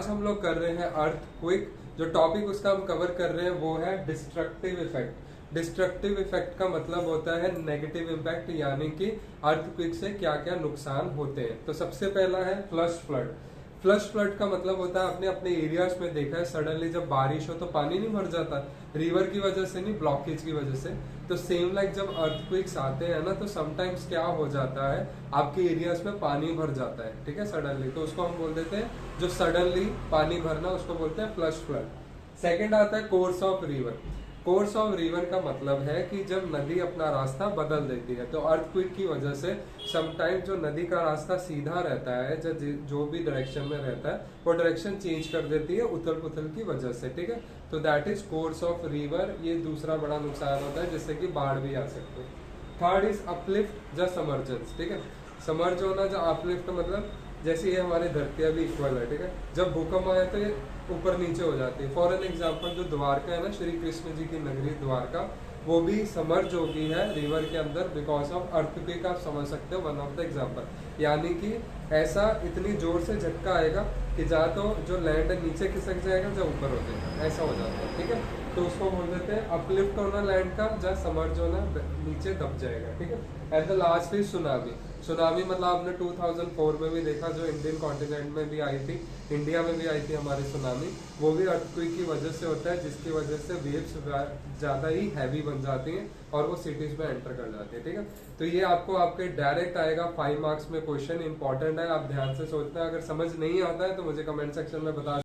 आज हम लोग कर रहे हैं अर्थक्वेक। जो टॉपिक उसका हम कवर कर रहे हैं वो है डिस्ट्रक्टिव इफेक्ट। डिस्ट्रक्टिव इफेक्ट का मतलब होता है नेगेटिव इम्पैक्ट, यानी कि अर्थक्वेक से क्या क्या नुकसान होते हैं। तो सबसे पहला है फ्लश फ्लड। फ्लश फ्लड का मतलब होता है, आपने अपने एरियाज में देखा है सडनली जब बारिश हो तो पानी नहीं भर जाता, रिवर की वजह से नहीं, ब्लॉकेज की वजह से। तो सेम लाइक जब अर्थक्वेक्स आते हैं ना, तो समटाइम्स क्या हो जाता है, आपके एरियाज में पानी भर जाता है, ठीक है, सडनली। तो उसको हम बोल देते हैं, जो सडनली पानी भरना उसको बोलते हैं फ्लश फ्लड। सेकेंड आता है course of river. Course of river का मतलब है कि जब नदी अपना रास्ता बदल देती है। तो अर्थक्वेक की वजह से समटाइम जो नदी का रास्ता सीधा रहता है, जो भी डायरेक्शन में रहता है वो डायरेक्शन चेंज कर देती है उथल पुथल की वजह से, ठीक है। तो that is course of river. ये दूसरा बड़ा नुकसान होता है, जिससे कि बाढ़ भी आ सकती है। थर्ड इज अपलिफ्ट या समर्जेंस, ठीक है। समर्ज होना, जो अपलिफ्ट मतलब जैसे ये हमारी धरती अभी इक्वल है, ठीक है, जब भूकंप आए तो ये ऊपर नीचे हो जाती है। फॉर एन एग्जाम्पल जो द्वारका है ना, श्री कृष्ण जी की नगरी द्वारका, वो भी समर्ज हो गई है रिवर के अंदर बिकॉज ऑफ अर्थक्वेक। आप समझ सकते हो, वन ऑफ द एग्जाम्पल। यानी कि ऐसा इतनी जोर से झटका आएगा कि जा तो जो लैंड है नीचे खिसक जाएगा, जब ऊपर हो जाएगा, ऐसा हो जाता है, ठीक है। तो उसको बोल देते हैं अपलिफ्ट होना लैंड का, जहाँ समर्ज होना नीचे दब जाएगा, ठीक है। At the last is tsunami. Tsunami मतलब आपने 2004 में भी देखा, जो इंडियन कॉन्टिनेंट में भी आई थी, इंडिया में भी आई थी हमारी सुनामी। वो भी अर्थक्वेक की वजह से होता है, जिसकी वजह से वेव्स ज्यादा ही हैवी बन जाती हैं और वो सिटीज में एंटर कर जाती है, ठीक है। तो ये आपको आपके डायरेक्ट आएगा 5 मार्क्स में क्वेश्चन, इंपॉर्टेंट है, आप ध्यान से सोचना। अगर समझ नहीं आता है तो मुझे कमेंट सेक्शन में बता